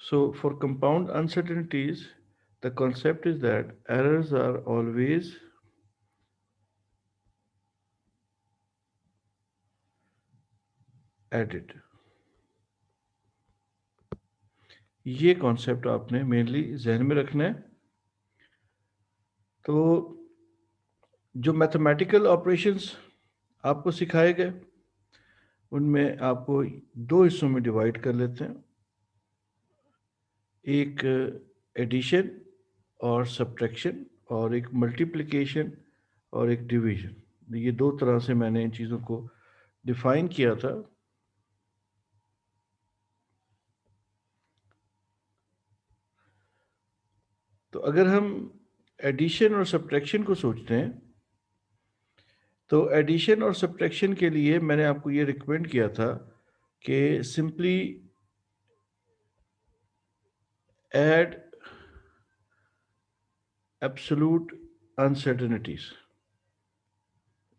So for compound uncertainties, the concept is that errors are always added. ये concept आपने mainly जहन में रखना है। तो जो मैथमेटिकल ऑपरेशंस आपको सिखाए गए उनमें आपको दो हिस्सों में डिवाइड कर लेते हैं, एक एडिशन और सब्ट्रैक्शन और एक मल्टीप्लिकेशन और एक डिवीजन। ये दो तरह से मैंने इन चीज़ों को डिफाइन किया था। तो अगर हम एडिशन और सब्ट्रैक्शन को सोचते हैं तो एडिशन और सब्ट्रैक्शन के लिए मैंने आपको ये रिकमेंड किया था कि सिंपली ऐड एब्सोल्यूट अनसर्टेनिटीज।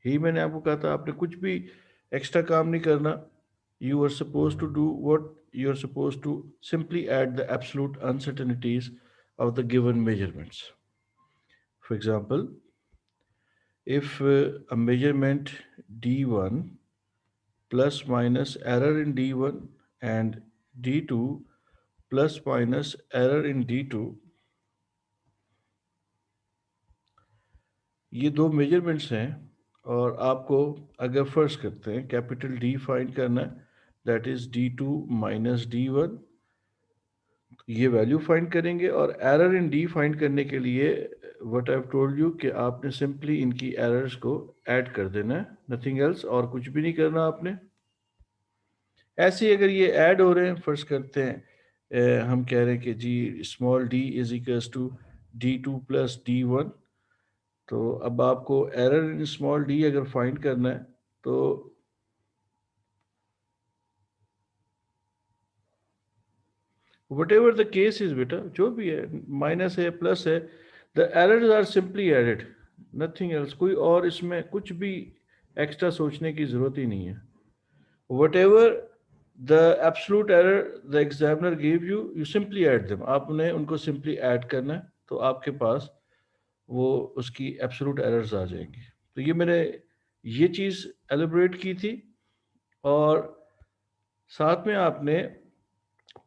यही मैंने आपको कहा था, आपने कुछ भी एक्स्ट्रा काम नहीं करना। You are suppose to do what you are suppose to simply add the absolute uncertainties of the given measurements. For example, if a measurement D1 plus minus error in D1 and D2 plus minus error in D2, ये दो measurements हैं और आपको अगर फर्ज करते हैं capital D find करना है, that is D2 minus D1, ये वैल्यू फाइंड करेंगे। और एरर इन डी फाइंड करने के लिए what I have told you कि आपने सिंपली इनकी एरर्स को ऐड कर देना है, नथिंग एल्स, और कुछ भी नहीं करना आपने। ऐसे ही अगर ये ऐड हो रहे हैं, फर्ज करते हैं हम कह रहे हैं कि जी small D is equals to D2 plus D1, तो अब आपको एरर इन स्मॉल डी अगर फाइंड करना है तो whatever the case is बेटा, जो भी है, माइनस है प्लस है, the errors are simply added, nothing else. कोई और इसमें कुछ भी एक्स्ट्रा सोचने की जरूरत ही नहीं है। What ever the absolute error the examiner give you, you simply add them, आपने उनको सिंपली ऐड करना है तो आपके पास वो उसकी एब्सोल्यूट एरर्स आ जाएंगी। तो ये मैंने ये चीज़ एलिब्रेट की थी। और साथ में आपने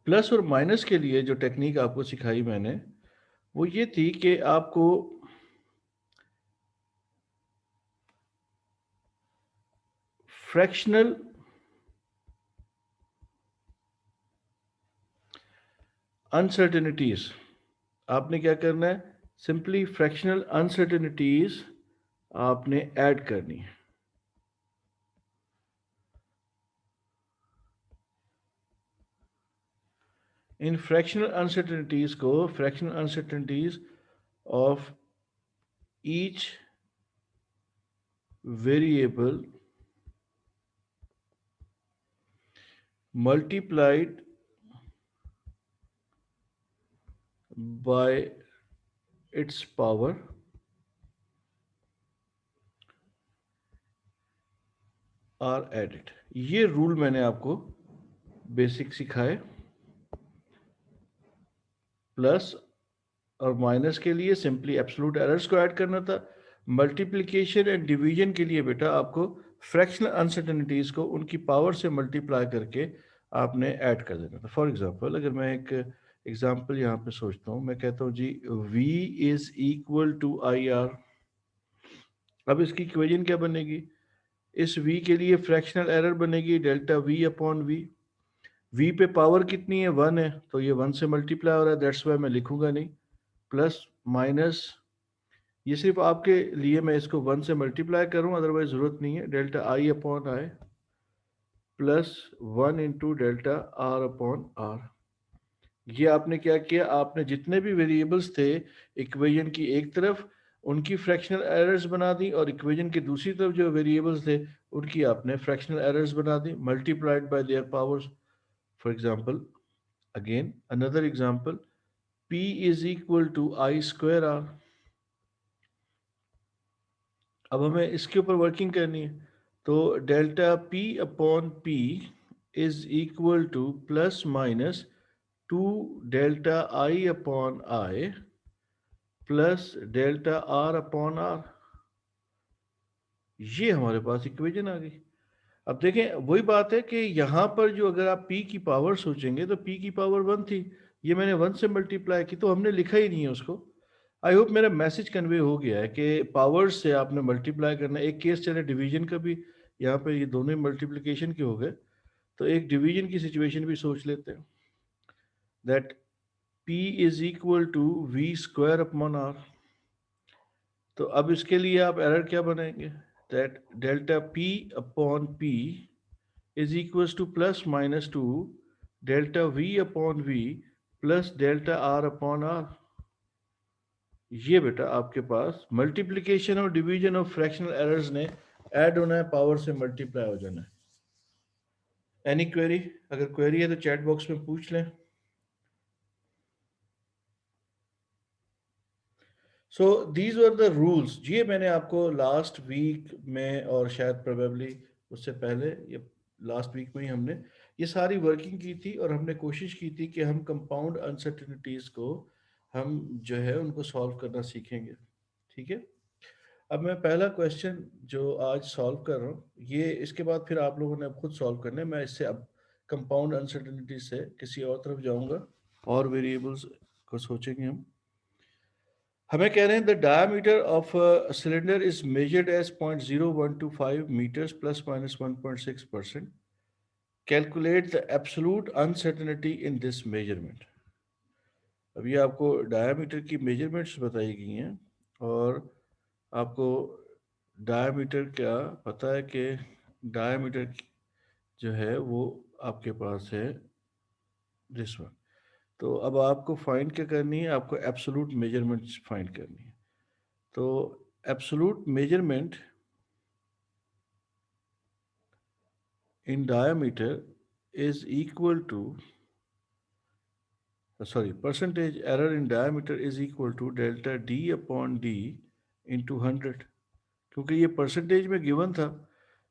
प्लस और माइनस के लिए जो टेक्निक आपको सिखाई मैंने, वो ये थी कि आपको फ्रैक्शनल अनसर्टेनिटीज, आपने क्या करना है, सिंपली फ्रैक्शनल अनसर्टेनिटीज आपने ऐड करनी है। इन फ्रैक्शनल अनसर्टेनिटीज को fractional uncertainties of each variable multiplied by its power are added। ये रूल मैंने आपको बेसिक सिखाए। प्लस और माइनस के लिए सिंपली एब्सोल्यूट एरर्स को ऐड करना था। मल्टीप्लिकेशन एंड डिवीजन के लिए बेटा आपको फ्रैक्शनल अनसर्टेनिटीज को उनकी पावर से मल्टीप्लाई करके आपने ऐड कर देना था। फॉर एग्जांपल अगर मैं एक एग्जांपल यहाँ पे सोचता हूँ, मैं कहता हूँ जी V is equal to IR। अब इसकी इक्वेशन क्या बनेगी, इस V के लिए फ्रैक्शनल एरर बनेगी delta V upon V। V पे पावर कितनी है, 1 है, तो ये 1 से मल्टीप्लाई हो रहा है, दैट्स वाई मैं लिखूंगा नहीं। प्लस माइनस, ये सिर्फ आपके लिए मैं इसको 1 से मल्टीप्लाई करूँ, अदरवाइज ज़रूरत नहीं है। Delta I upon I plus 1 into delta R upon R। ये आपने क्या किया, आपने जितने भी वेरिएबल्स थे इक्वेशन की एक तरफ उनकी फ्रैक्शनल एरर्स बना दी, और इक्वेशन की दूसरी तरफ जो वेरिएबल्स थे उनकी आपने फ्रैक्शनल एरर्स बना दी, multiplied by their powers. For example, again another example, P is equal to I square R। अब हमें इसके ऊपर वर्किंग करनी है, तो delta P upon P is equal to plus minus two delta I upon I plus delta R upon R, ये हमारे पास equation आ गई। अब देखें वही बात है कि यहाँ पर जो अगर आप p की पावर सोचेंगे तो p की पावर 1 थी, ये मैंने 1 से मल्टीप्लाई की तो हमने लिखा ही नहीं है उसको। आई होप मेरा मैसेज कन्वे हो गया है कि पावर्स से आपने मल्टीप्लाई करना। एक केस चले डिवीजन का भी, यहाँ पे ये दोनों ही मल्टीप्लिकेशन के हो गए, तो एक डिवीजन की सिचुएशन भी सोच लेते हैं। That p is equal to V square upon R. तो अब इसके लिए आप एरर क्या बनाएंगे, that delta p upon p is equals to plus minus 2 delta v upon v plus delta r upon r। ये बेटा आपके पास मल्टीप्लिकेशन और डिवीजन ऑफ फ्रैक्शनल एरर्स ने ऐड होना है, पावर से मल्टीप्लाई हो जाना है। Any query? अगर क्वेरी है तो चैट बॉक्स में पूछ लें। So these were the rules. ये मैंने आपको लास्ट वीक में और शायद प्रोबेबली उससे पहले, ये लास्ट वीक में ही हमने ये सारी वर्किंग की थी और हमने कोशिश की थी कि हम कंपाउंड अनसर्टेनिटीज को हम जो है उनको सॉल्व करना सीखेंगे। ठीक है, अब मैं पहला क्वेश्चन जो आज सॉल्व कर रहा हूँ, ये इसके बाद फिर आप लोगों ने अब खुद सॉल्व करना है। मैं इससे अब कंपाउंड अनसर्टेनिटी से किसी और तरफ जाऊंगा और वेरिएबल्स को सोचेंगे हम। हमें कह रहे हैं the diameter of cylinder is measured as 0.0125 metres plus minus 1.6%। Calculate the absolute uncertainty in this measurement. अब ये आपको डायमीटर की मेजरमेंट्स बताई गई हैं और आपको डायमीटर क्या पता है कि डायमीटर जो है वो आपके पास है दिस वन। तो अब आपको फाइंड क्या करनी है, आपको एब्सोलूट मेजरमेंट्स फाइंड करनी है। तो absolute measurement in diameter is equal to, sorry, percentage error in diameter is equal to delta d upon d into 100। क्योंकि ये परसेंटेज में गिवन था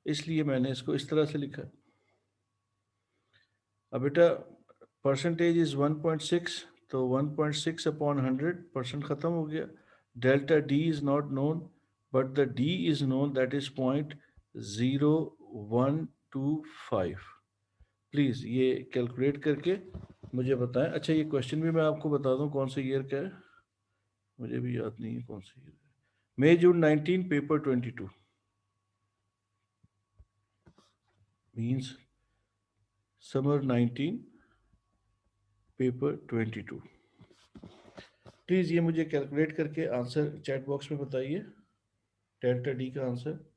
इसलिए मैंने इसको इस तरह से लिखा। अब बेटा परसेंटेज इज 1.6, तो 1.6 अपॉन 100, परसेंट ख़त्म हो गया। Delta D is not known but the D is known, that is 0.0125। Please ये कैलकुलेट करके मुझे बताएं। अच्छा ये क्वेश्चन भी मैं आपको बता दूं कौन से ईयर का है, मुझे भी याद नहीं है कौन से ईयर है। मई जून 19 paper 22 means summer 19 paper 22। Please ये मुझे कैलकुलेट करके आंसर चैट बॉक्स में बताइए, डेल्टा डी का आंसर।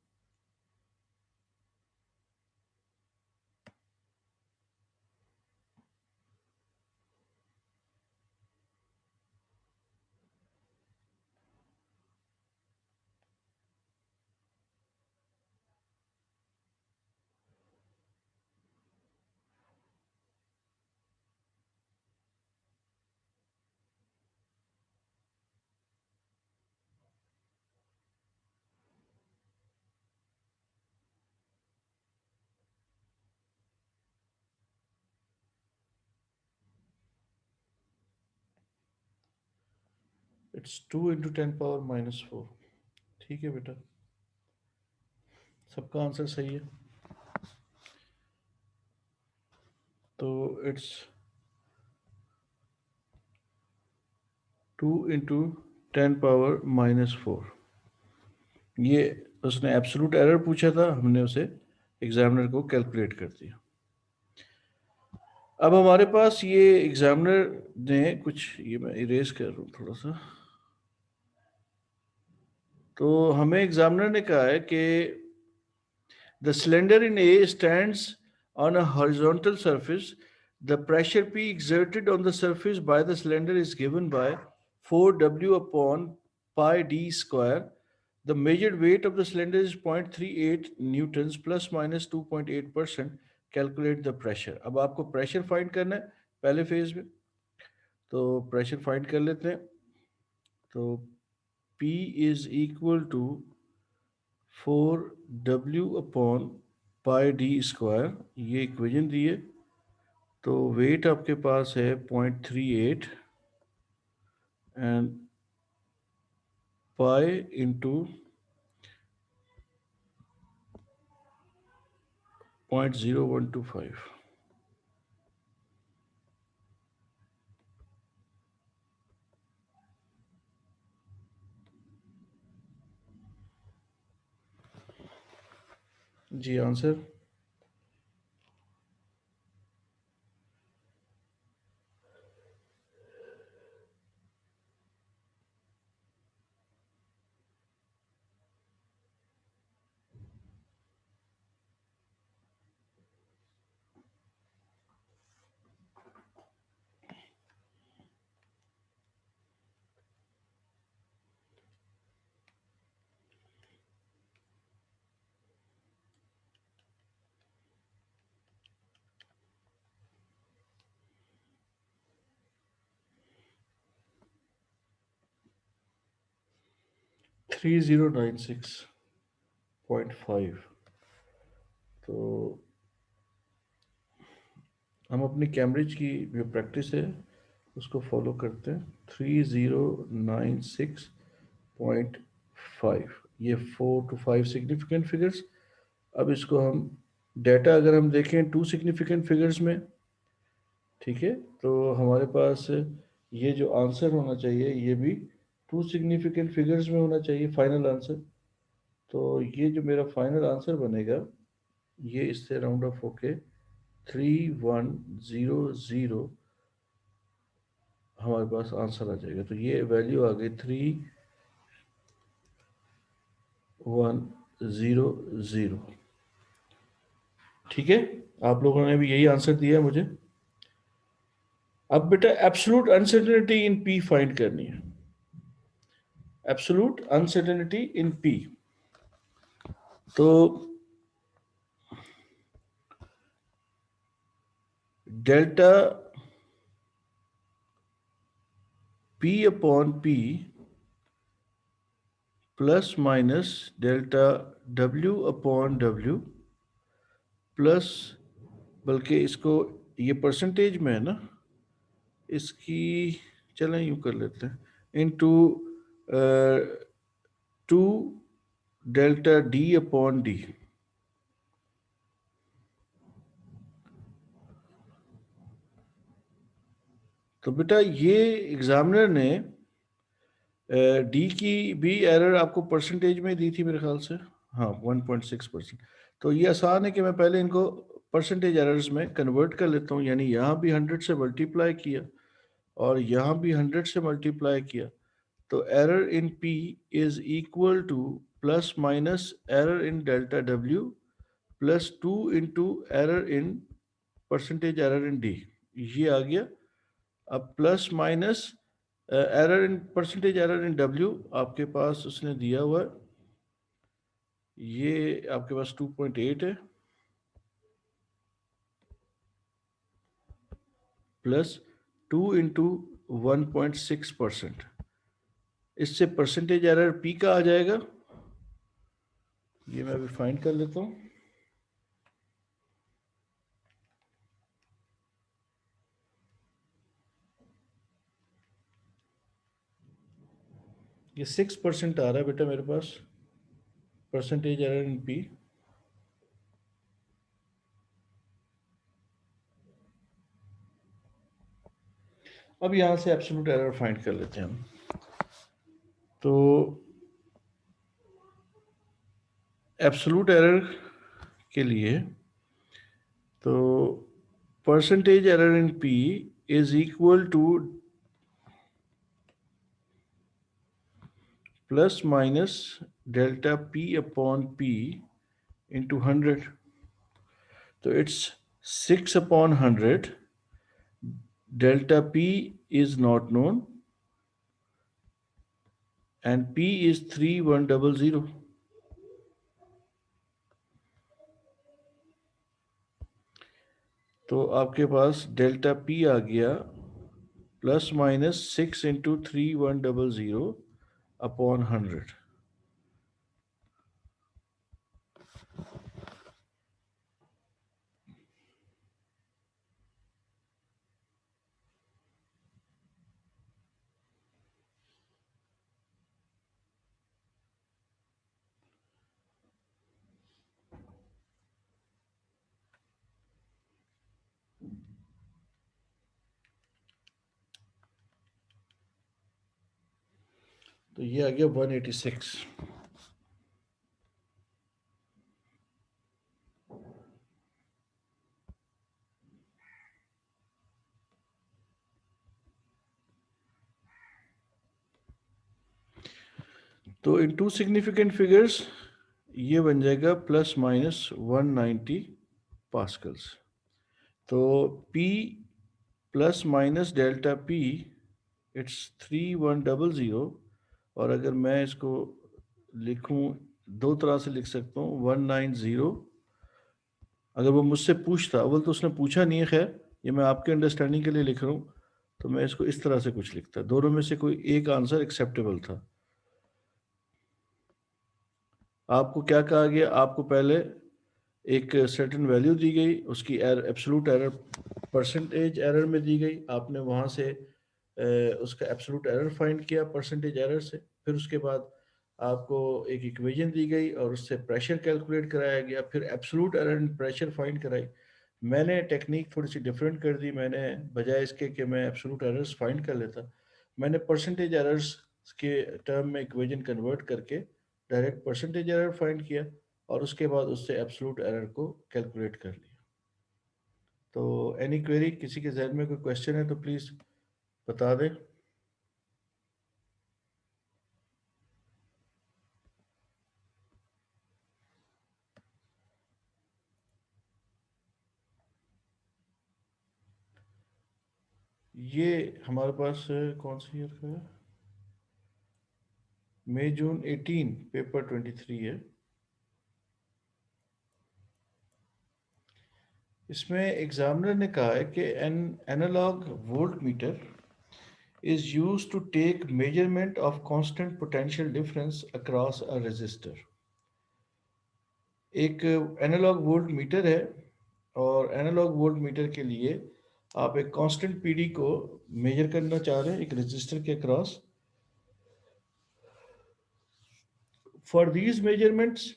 इट्स 2 × 10⁻⁻⁴। ठीक है बेटा, सबका आंसर सही है। तो इट्स 2 × 10⁻⁻⁴। ये उसने एब्सोलूट एरर पूछा था, हमने उसे एग्जामिनर को कैलकुलेट कर दिया। अब हमारे पास ये एग्जामिनर ने कुछ, ये मैं इरेज कर रहा हूँ थोड़ा सा। तो हमें एग्जामिनर ने कहा है कि the cylinder in A stands on a horizontal surface, the pressure P exerted on the surface by the cylinder is given by 4W upon pi d square। The measured weight of the cylinder is 0.38 newtons plus minus 2.8%। Calculate the pressure। अब आपको pressure find करना है पहले phase में, तो pressure find कर लेते हैं। तो P is equal to 4W upon pi D square, ये इक्वेशन दी है। तो वेट आपके पास है 0.38 एंड पाई इंटू 0.0125। जी आंसर 3096.5। तो हम अपनी कैम्ब्रिज की जो प्रैक्टिस है उसको फॉलो करते हैं। 3096.5, ये 4 to 5 सिग्निफिकेंट फिगर्स। अब इसको हम डाटा अगर हम देखें 2 सिग्निफिकेंट फिगर्स में, ठीक है, तो हमारे पास ये जो आंसर होना चाहिए ये भी 2 सिग्निफिकेंट फिगर्स में होना चाहिए फाइनल आंसर। तो ये जो मेरा फाइनल आंसर बनेगा ये इससे राउंड ऑफ होके 3100 हमारे पास आंसर आ जाएगा। तो ये वैल्यू आ गई 3100। ठीक है, आप लोगों ने भी यही आंसर दिया है मुझे। अब बेटा absolute uncertainty in P find करनी है। Absolute uncertainty in P. तो delta P upon P plus minus delta W upon W plus, बल्कि इसको ये परसेंटेज में है ना, इसकी चलें यूँ कर लेते हैं, into 2 delta D upon D. तो बेटा ये एग्जामिनर ने डी की भी एरर आपको परसेंटेज में दी थी मेरे ख्याल से, हाँ 1.6%। तो ये आसान है कि मैं पहले इनको परसेंटेज एरर्स में कन्वर्ट कर लेता हूँ, यानी यहाँ भी 100 से मल्टीप्लाई किया और यहाँ भी 100 से मल्टीप्लाई किया। तो error in P is equal to plus minus error in delta W plus 2 into error in percentage error in D. ये आ गया। अब plus minus error in percentage error in W आपके पास उसने दिया हुआ है, ये आपके पास 2.8 है प्लस 2 इंटू 1.6%। इससे परसेंटेज एरर पी का आ जाएगा, ये मैं अभी फाइंड कर लेता हूँ। ये 6% आ रहा है बेटा मेरे पास परसेंटेज एरर इन पी। अब यहाँ से एब्सोल्यूट एरर फाइंड कर लेते हैं हम। तो एब्सोल्यूट एरर के लिए तो percentage error in P is equal to plus minus delta P upon P into 100। तो it's 6 upon 100। Delta P is not known and P is 3100। तो आपके पास डेल्टा पी आ गया प्लस माइनस 6 इंटू 3100 अपॉन 100। तो ये आ गया 186। तो इन टू सिग्निफिकेंट फिगर्स ये बन जाएगा ±190 पास्कल्स। तो P ± डेल्टा P इट्स 3100। और अगर मैं इसको लिखूं, दो तरह से लिख सकता हूँ, 190। अगर वो मुझसे पूछता, अव्वल तो उसने पूछा नहीं है, खैर ये मैं आपके अंडरस्टैंडिंग के लिए लिख रहा हूँ, तो मैं इसको इस तरह से कुछ लिखता। दोनों में से कोई एक आंसर एक्सेप्टेबल था। आपको क्या कहा गया? आपको पहले एक सर्टेन वैल्यू दी गई, उसकी एब्सोल्यूट एरर परसेंटेज एरर में दी गई, आपने वहाँ से उसका एब्सोल्यूट एरर फाइंड किया परसेंटेज एरर से। फिर उसके बाद आपको एक इक्वेशन दी गई और उससे प्रेशर कैलकुलेट कराया गया, फिर absolute error and pressure find कराई। मैंने टेक्निक थोड़ी सी डिफरेंट कर दी। मैंने बजाय इसके कि मैं एब्सोल्यूट एरर्स फाइंड कर लेता, मैंने परसेंटेज एरर्स के टर्म में इक्वेशन कन्वर्ट करके डायरेक्ट परसेंटेज एरर फाइंड किया और उसके बाद उससे एब्सोल्यूट एरर को कैलकुलेट कर लिया। तो एनी क्वेरी, किसी के जहन में कोई क्वेश्चन है तो प्लीज़ बता दें। ये हमारे पास कौन सी ईयर का है? मई जून 18, पेपर 23 है। इसमें एग्जामिनर ने कहा है कि an analogue voltmeter is used to take measurement of constant potential difference across a resistor। एक एनालॉग वोल्ट मीटर है और एनालॉग वोल्ट मीटर के लिए आप एक कांस्टेंट पीडी को मेजर करना चाह रहे हैं एक रेजिस्टर के across. For these measurements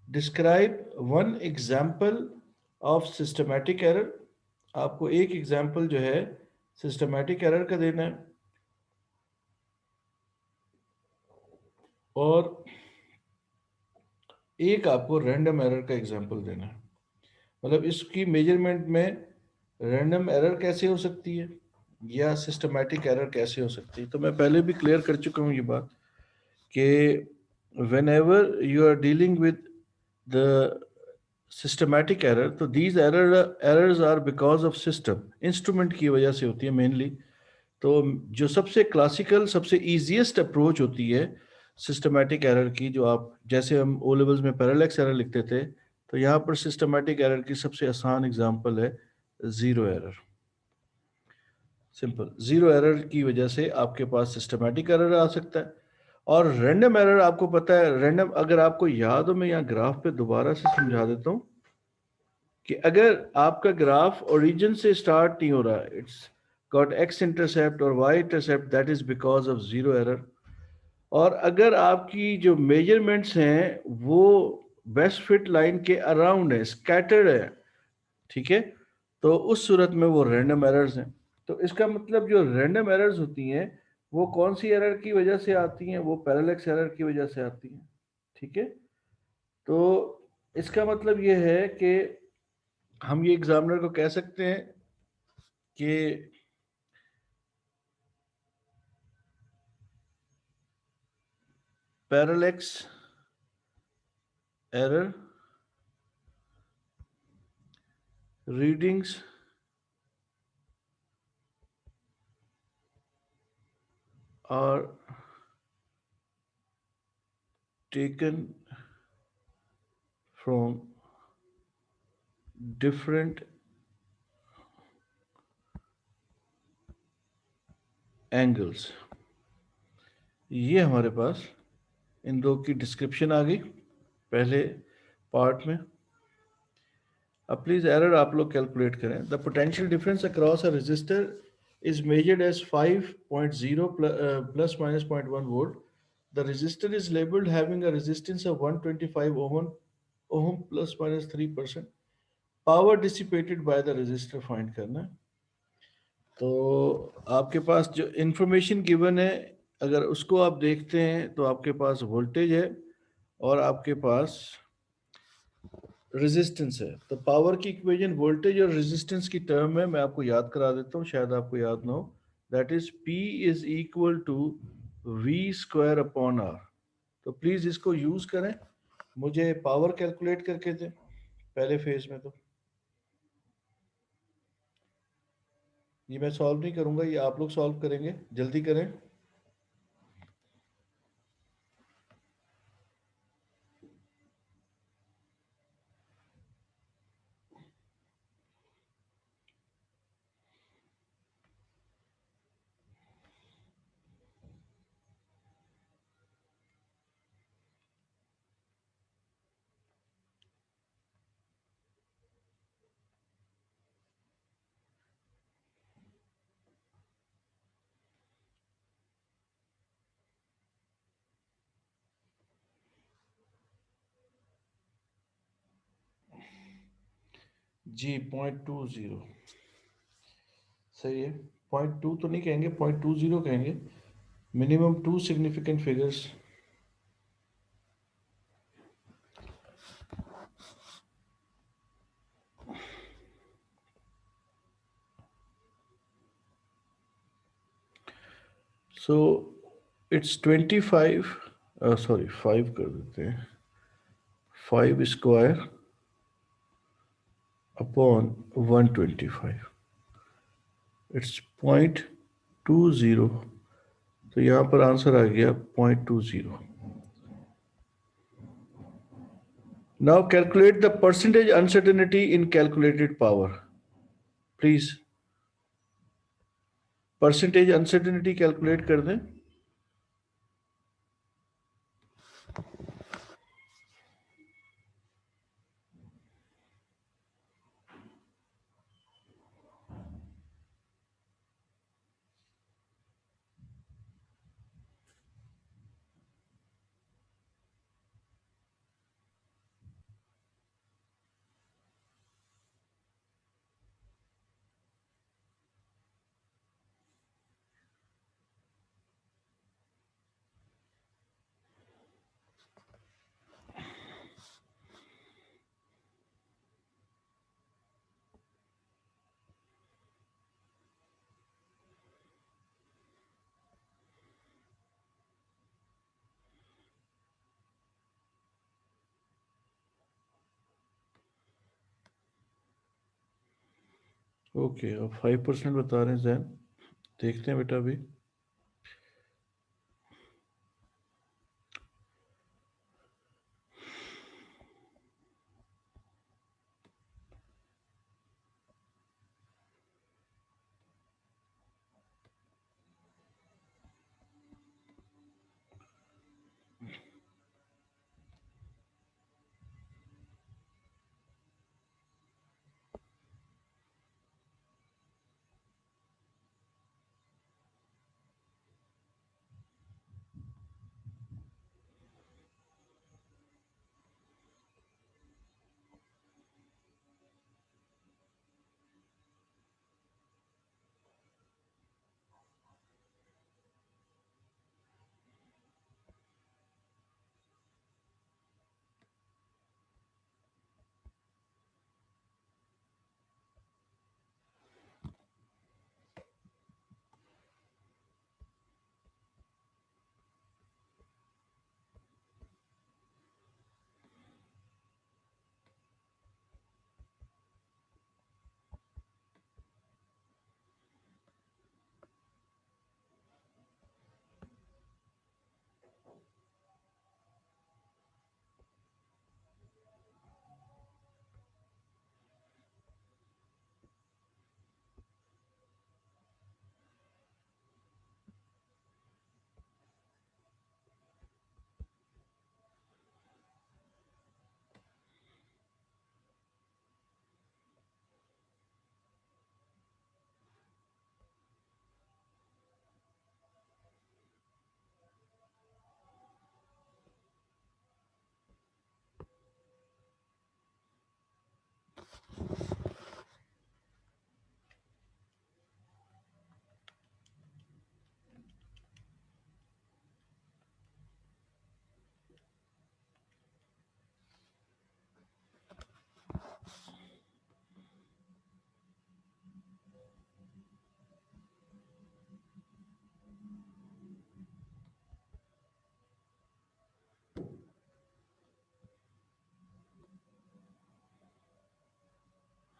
describe one example of systematic error. आपको एक एग्जाम्पल जो है सिस्टमैटिक एरर का देना है और एक आपको रैंडम एरर का एग्जाम्पल देना है। मतलब इसकी मेजरमेंट में रैंडम एरर कैसे हो सकती है या सिस्टमैटिक एरर कैसे हो सकती है। तो मैं पहले भी क्लियर कर चुका हूँ ये बात कि whenever you are dealing with the systematic error, तो these errors are because of system, instrument की वजह से होती है मेनली। तो जो सबसे क्लासिकल, सबसे इजीएस्ट अप्रोच होती है सिस्टमैटिक एरर की, जो आप जैसे हम ओ लेवल्स में पैरेलैक्स एरर लिखते थे, तो यहाँ पर सिस्टमैटिक एरर की सबसे आसान एग्जांपल है zero error. Simple, zero error की वजह से आपके पास सिस्टमैटिक एरर आ सकता है। और रैंडम एरर आपको पता है, रैंडम अगर आपको याद हो, मैं यहाँ ग्राफ पे दोबारा से समझा देता हूँ कि अगर आपका ग्राफ ओरिजिन से स्टार्ट नहीं हो रहा, इट्स गॉट एक्स इंटरसेप्ट और Y intercept, that is because of zero error. और अगर आपकी जो मेजरमेंट्स हैं वो बेस्ट फिट लाइन के अराउंड है, स्कैटर्ड है, ठीक है, तो उस सूरत में वो रैंडम एरर्स हैं। तो इसका मतलब जो रैंडम एरर्स होती हैं वो कौन सी एरर की वजह से आती हैं? वो पैरेलैक्स एरर की वजह से आती हैं, ठीक है। तो इसका मतलब ये है कि हम ये एग्जामिनर को कह सकते हैं कि parallax error readings are taken from different angles। ये हमारे पास इन दो की डिस्क्रिप्शन आ गई पहले पार्ट में। अब प्लीज एरर आप लोग कैलकुलेट करें। The potential difference across a resistor is measured as 5.0 plus minus 0.1 volt. The resistor is labeled having a resistance of 125 ohm plus minus 3%. Power dissipated by the resistor find करना है। तो आपके पास जो information given है अगर उसको आप देखते हैं तो आपके पास वोल्टेज है और आपके पास रेजिस्टेंस है। तो पावर की इक्वेशन वोल्टेज और रेजिस्टेंस की टर्म में मैं आपको याद करा देता हूँ, शायद आपको याद ना हो। That is P is equal to V square upon R. तो प्लीज इसको यूज करें। मुझे पावर कैलकुलेट करके दें पहले फेज में। तो ये मैं सॉल्व नहीं करूंगा, ये आप लोग सॉल्व करेंगे, जल्दी करें। जी 0.20 सही है। 0.2 तो नहीं कहेंगे, 0.20 कहेंगे। Minimum two significant figures. So it's 25, sorry 5 कर देते हैं, 5 स्क्वायर अपॉन 125, इट्स 0.20। तो यहाँ पर आंसर आ गया 0.20। Now calculate the percentage uncertainty in calculated power. Please percentage uncertainty calculate कर दें। ओके, अब 5% बता रहे हैं जैन। देखते हैं बेटा अभी।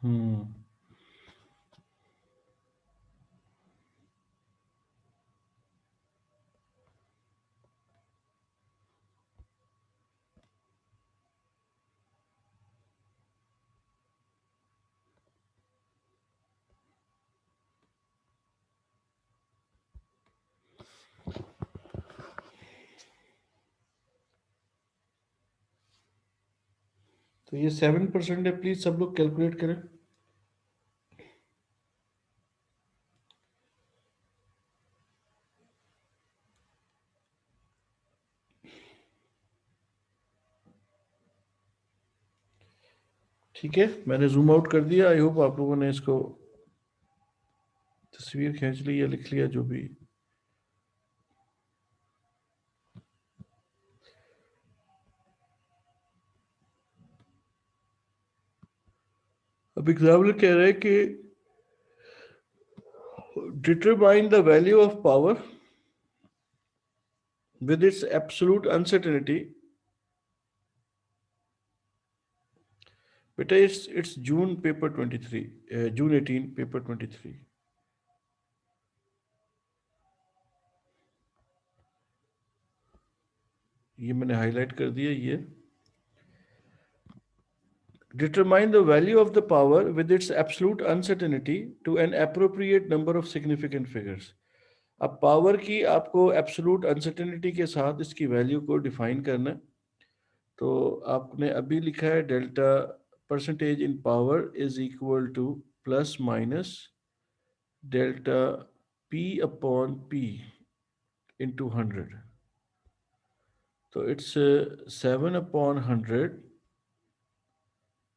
हम्म। तो ये 7% है, प्लीज सब लोग कैलकुलेट करें। ठीक है, मैंने जूम आउट कर दिया। आई होप आप लोगों ने इसको तस्वीर खींच ली या लिख लिया, जो भी। अब एग्जाम्पल कह रहे हैं कि determine the value of power with its absolute uncertainty. बेटा it's June paper 23, June 18 paper 23। ये मैंने हाईलाइट कर दिया। ये determine the value of the power with its absolute uncertainty to an appropriate number of significant figures। अब power की आपको absolute uncertainty के साथ इसकी वैल्यू को डिफाइन करना है। तो आपने अभी लिखा है delta percentage in power is equal to plus minus delta P upon P into 100। तो it's 7/100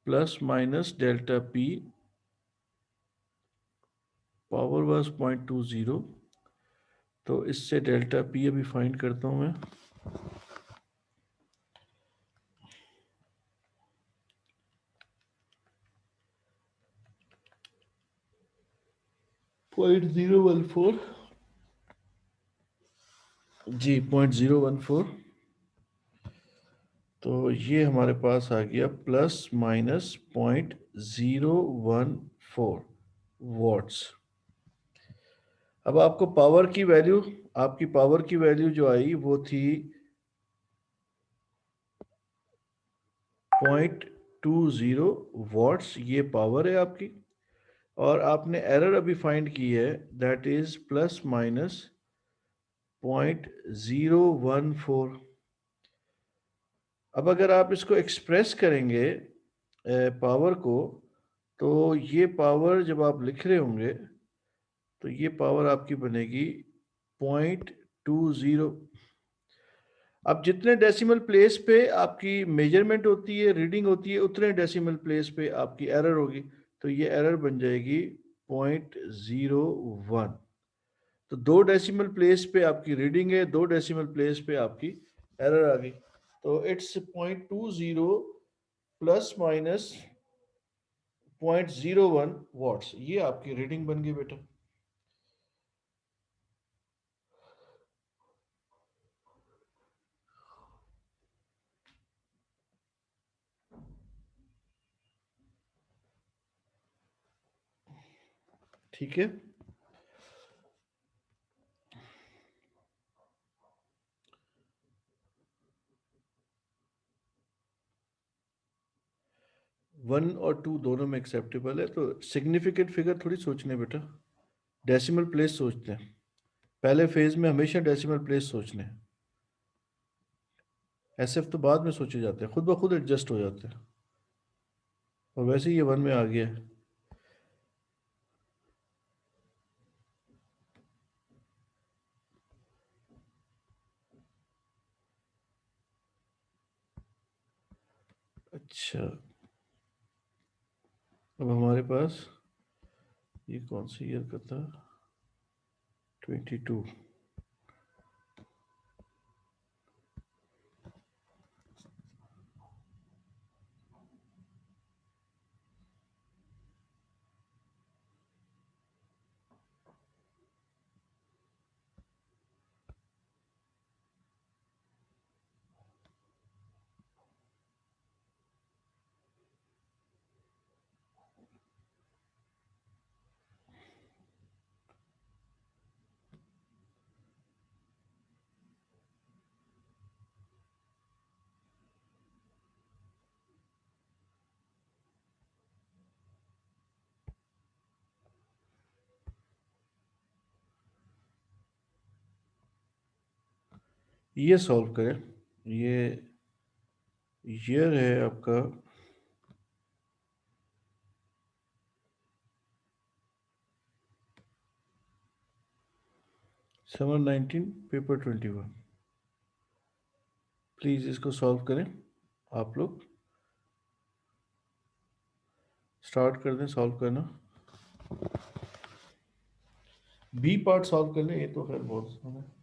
plus minus delta P, power was 0.20। तो इससे डेल्टा पी अभी फाइंड करता हूँ मैं। 0.014 जी, 0.014। तो ये हमारे पास आ गया प्लस माइनस 0.014 वॉट्स। अब आपको पावर की वैल्यू, आपकी पावर की वैल्यू जो आई वो थी 0.20 वॉट्स। ये पावर है आपकी। और आपने एरर अभी फाइंड की है, दैट इज प्लस माइनस 0.014। अब अगर आप इसको एक्सप्रेस करेंगे पावर को, तो ये पावर जब आप लिख रहे होंगे तो ये पावर आपकी बनेगी 0.20। अब जितने डेसिमल प्लेस पे आपकी मेजरमेंट होती है, रीडिंग होती है, उतने डेसिमल प्लेस पे आपकी एरर होगी। तो ये एरर बन जाएगी 0.01। तो 2 डेसिमल प्लेस पे आपकी रीडिंग है, 2 डेसिमल प्लेस पे आपकी एरर आ गई। तो इट्स 0.20 प्लस माइनस 0.01 वॉट्स। ये आपकी रीडिंग बन गई बेटा। ठीक है। वन और टू दोनों में एक्सेप्टेबल है। तो सिग्निफिकेंट फिगर थोड़ी सोचने बेटा, डेसिमल प्लेस सोचते हैं। पहले फेज में हमेशा डेसिमल प्लेस सोचने हैं। एसएफ तो बाद में सोचे जाते हैं, खुद ब खुद एडजस्ट हो जाते हैं। और वैसे ही ये वन में आ गया है। अच्छा, अब हमारे पास ये कौन सी ईयर का था? 22। ये सॉल्व करें। ये ईयर है आपका 7/19 पेपर 21। प्लीज इसको सॉल्व करें। आप लोग स्टार्ट कर दें सॉल्व करना। बी पार्ट सॉल्व कर लें, ये तो खैर बहुत आसान है।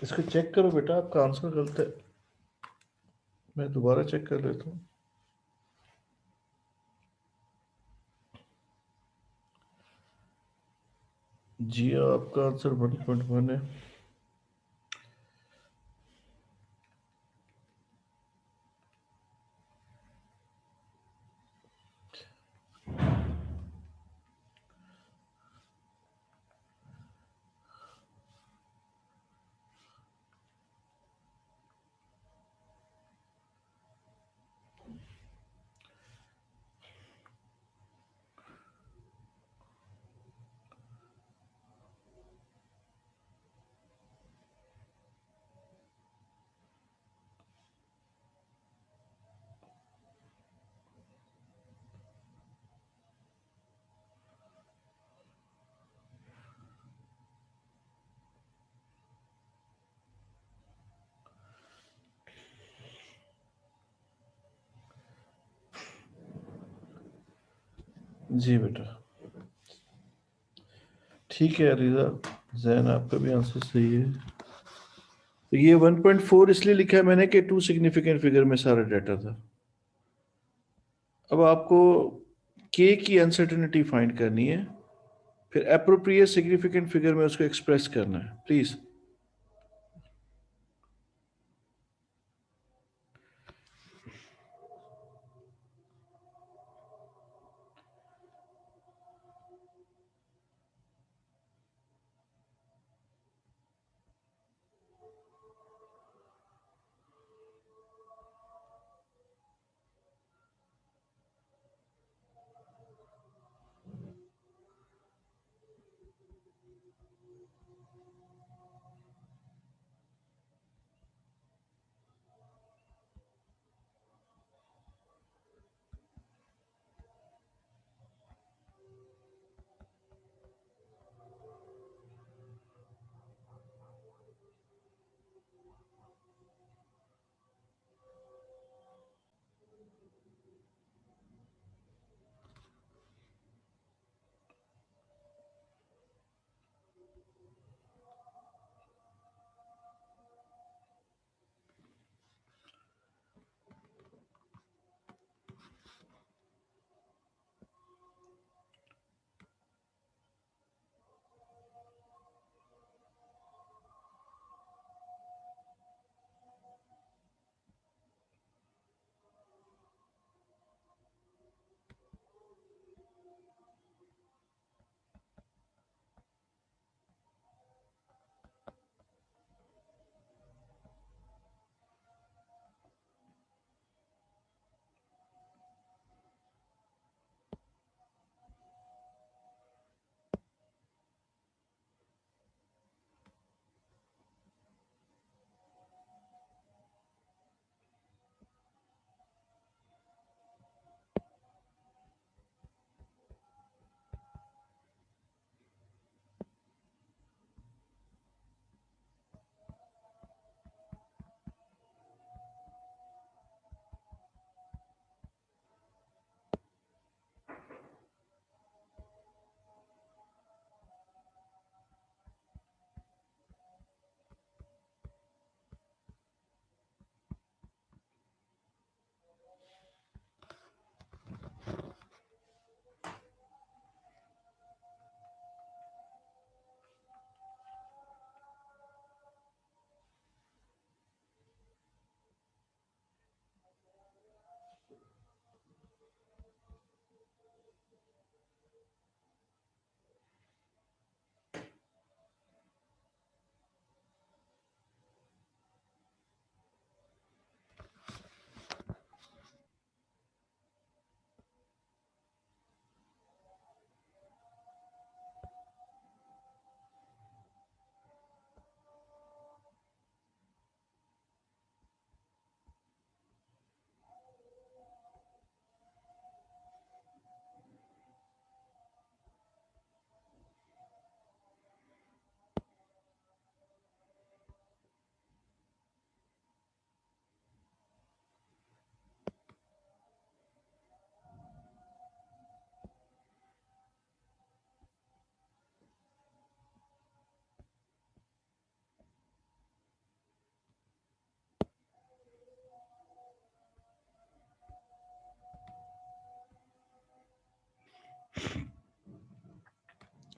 इसको चेक करो बेटा, आपका आंसर गलत है। मैं दोबारा चेक कर लेता हूँ। जी आपका आंसर 1.1 है। जी बेटा ठीक है रिजा जैन, आपका भी आंसर सही है। तो ये 1.4 इसलिए लिखा है मैंने कि टू सिग्निफिकेंट फिगर में सारा डाटा था। अब आपको के की अनसर्टेनिटी फाइंड करनी है, फिर अप्रोप्रिएट सिग्निफिकेंट फिगर में उसको एक्सप्रेस करना है प्लीज।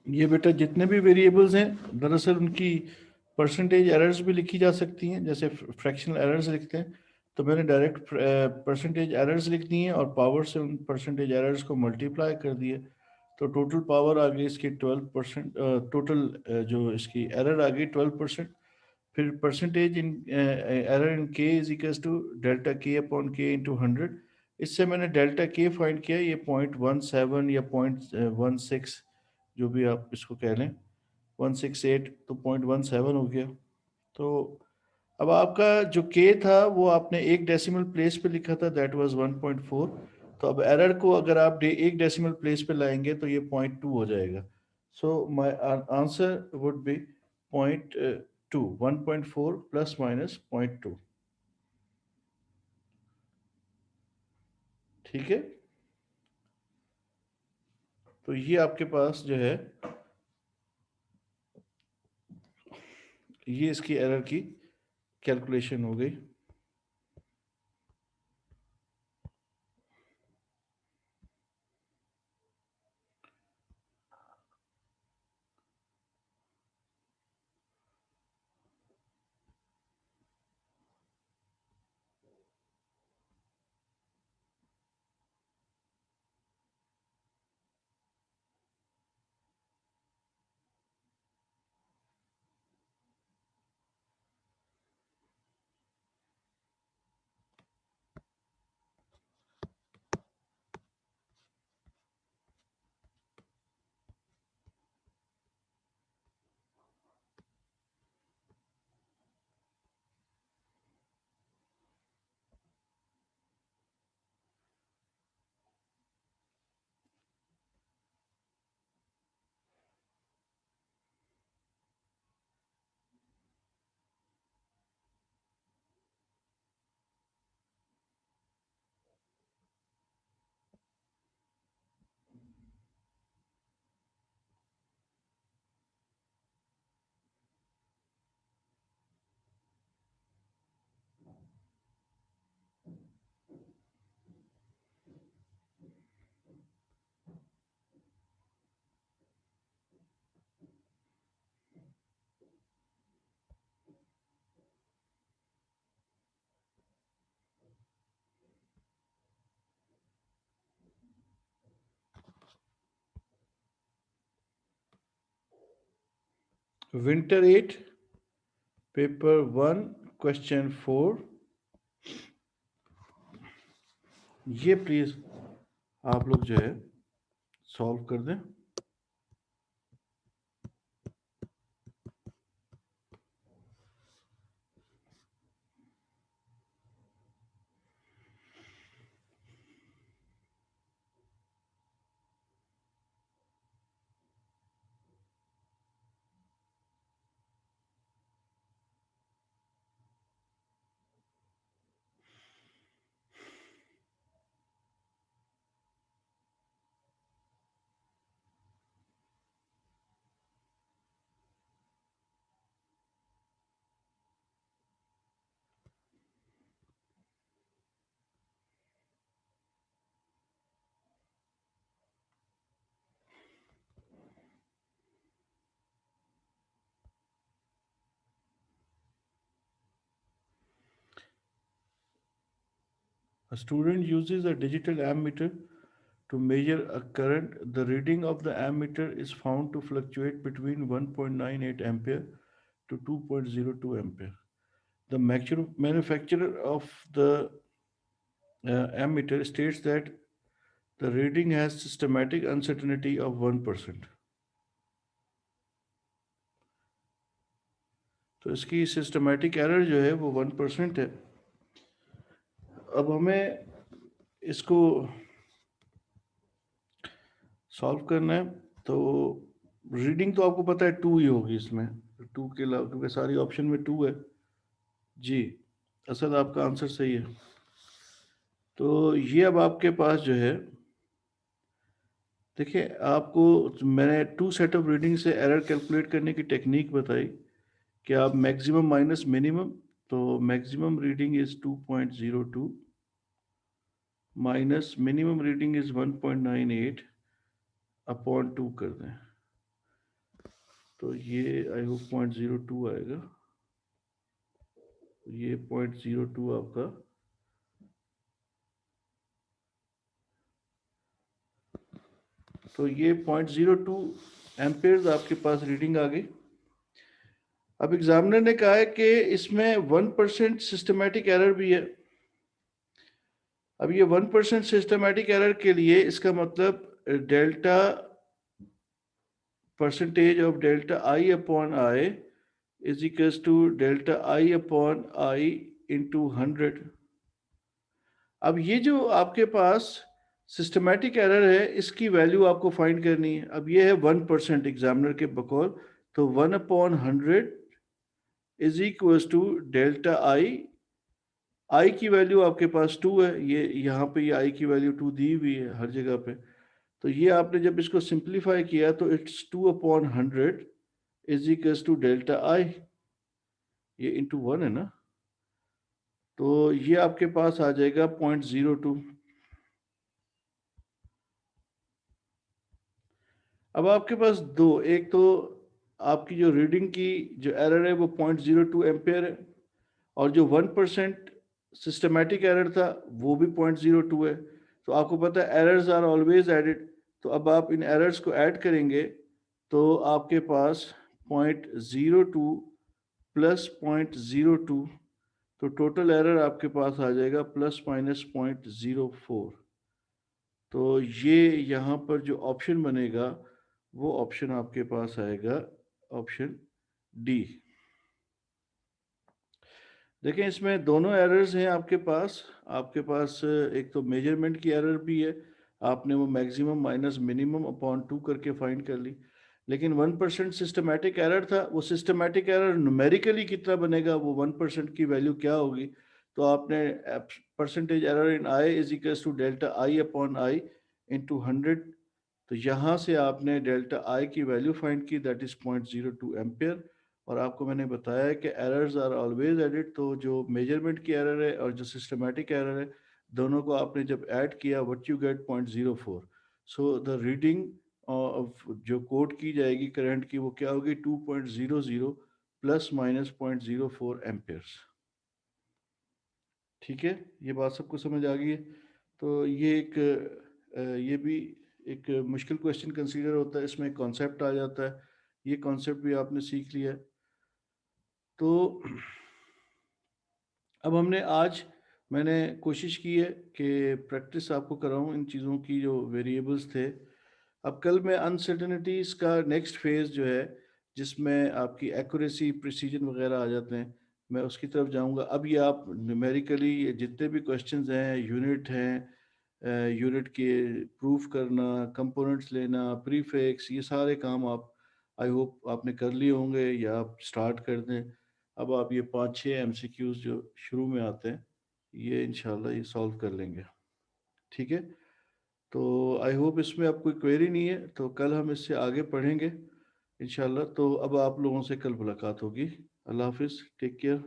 ये बेटा जितने भी वेरिएबल्स हैं दरअसल उनकी परसेंटेज एरर्स भी लिखी जा सकती हैं, जैसे फ्रैक्शनल एरर्स लिखते हैं, तो मैंने डायरेक्ट परसेंटेज एरर्स लिख दी हैं और पावर से उन परसेंटेज एरर्स को मल्टीप्लाई कर दिए, तो टोटल पावर आ गई इसकी 12%, टोटल जो इसकी एरर आ गई 12%। फिर परसेंटेज इन एरर इन के इज इक्वल्स टू डेल्टा के अपॉन के इंटू 100। इससे मैंने डेल्टा के फाइंड किया, ये 0.17 या 0.16 जो भी आप इसको कह लें, 168 तो 0.17 हो गया। तो अब आपका जो के था वो आपने एक डेसिमल प्लेस पे लिखा था, दैट वाज 1.4। तो अब एरर को अगर आप एक डेसिमल प्लेस पे लाएंगे तो ये 0.2 हो जाएगा। So my answer would be 0.2, 1.4 plus minus 0.2। ठीक है, तो ये आपके पास जो है ये इसकी एरर की कैलकुलेशन हो गई। विंटर 8 पेपर 1 क्वेश्चन 4, ये प्लीज आप लोग जो है सॉल्व कर दें। A student uses a digital ammeter to measure a current. The reading of the ammeter is found to fluctuate between 1.98 ampere to 2.02 ampere. The manufacturer of the ammeter states that the reading has systematic uncertainty of 1%. तो इसकी systematic error जो है वो 1% है। अब हमें इसको solve करना है। तो रीडिंग तो आपको पता है 2 ही होगी इसमें, 2 के अलावा, क्योंकि सारी ऑप्शन में 2 है। जी, असद आपका आंसर सही है। तो ये अब आपके पास जो है, देखिए आपको मैंने 2 सेट ऑफ रीडिंग से एरर कैलकुलेट करने की टेक्निक बताई कि आप मैक्सिमम माइनस मिनिमम, तो maximum reading is 2.02 minus minimum reading is 1.98 upon 2 कर दें, तो ये आई होप 0.02 आएगा। ये 0.02 आपका, तो ये 0.02 एम्पेयर्स आपके पास रीडिंग आ गई। अब एग्जामिनर ने कहा है कि इसमें 1% सिस्टमेटिक एरर भी है। अब ये 1% सिस्टमेटिक एरर के लिए इसका मतलब delta percentage of delta I upon I is equals to delta I upon I into 100। अब ये जो आपके पास सिस्टमेटिक एरर है, इसकी वैल्यू आपको फाइंड करनी है। अब ये है 1% एग्जामिनर के बकौल, तो 1/100 is equals to delta I की वैल्यू आपके पास 2 है, ये यहाँ पे ये आई की वैल्यू 2 दी हुई है हर जगह पे। तो ये आपने जब इसको सिंप्लीफाई किया तो it's 2/100 is equals to delta I, ये इंटू 1 है ना, तो ये आपके पास आ जाएगा 0.02। अब आपके पास दो, एक तो आपकी जो रीडिंग की जो एरर है वो 0.02 एम्पेयर है, और जो 1% सिस्टमेटिक एरर था वो भी 0.02 है। तो आपको पता है एरर्स आर ऑलवेज एडेड, तो अब आप इन एरर्स को ऐड करेंगे तो आपके पास 0.02 प्लस 0.02, तो टोटल एरर आपके पास आ जाएगा प्लस माइनस 0.04। तो ये यहाँ पर जो ऑप्शन बनेगा वो ऑप्शन आपके पास आएगा ऑप्शन डी। देखें इसमें दोनों एरर्स हैं आपके पास एक तो मेजरमेंट की एरर भी है, आपने वो मैक्सिमम माइनस मिनिमम अपॉन 2 करके फाइंड कर ली। लेकिन 1% सिस्टमेटिक एरर था, वो सिस्टमेटिक एरर न्यूमेरिकली कितना बनेगा, वो 1% की वैल्यू क्या होगी, तो आपने percentage error in I is equal to delta I upon I into 100, तो यहाँ से आपने डेल्टा आई की वैल्यू फाइंड की, दैट इज 0.02 एम्पेयर। और आपको मैंने बताया कि एरर्स आर ऑलवेज एडिड, तो जो मेजरमेंट की एरर है और जो सिस्टमेटिक एरर है, दोनों को आपने जब ऐड किया what you get 0.04। So the reading जो कोट की जाएगी करंट की वो क्या होगी, 2.00 प्लस माइनस 0.04 एम्पेयर्स। ठीक है, ये बात सबको समझ आ गई है। तो ये एक ये भी एक मुश्किल क्वेश्चन कंसीडर होता है, इसमें कॉन्सेप्ट आ जाता है ये कॉन्सेप्ट भी आपने सीख लिया। तो अब मैंने कोशिश की है कि प्रैक्टिस आपको कराऊं इन चीज़ों की, जो वेरिएबल्स थे। अब कल मैं अनसर्टेनिटीज़ का नेक्स्ट फेज़ जो है, जिसमें आपकी एक्यूरेसी प्रिसीजन वगैरह आ जाते हैं, मैं उसकी तरफ जाऊंगा। अब ये आप न्यूमेरिकली जितने भी क्वेश्चंस हैं, यूनिट हैं, यूनिट के प्रूफ करना, कंपोनेंट्स लेना, प्रीफिक्स, ये सारे काम आप, आई होप आपने कर लिए होंगे या आप स्टार्ट कर दें। अब आप ये 5-6 एमसीक्यूज जो शुरू में आते हैं, ये इंशाल्लाह ये सॉल्व कर लेंगे। ठीक है, तो आई होप इसमें अब कोई क्वेरी नहीं है, तो कल हम इससे आगे पढ़ेंगे इंशाल्लाह। तो अब आप लोगों से कल मुलाकात होगी। अल्लाह हाफिज़, टेक केयर।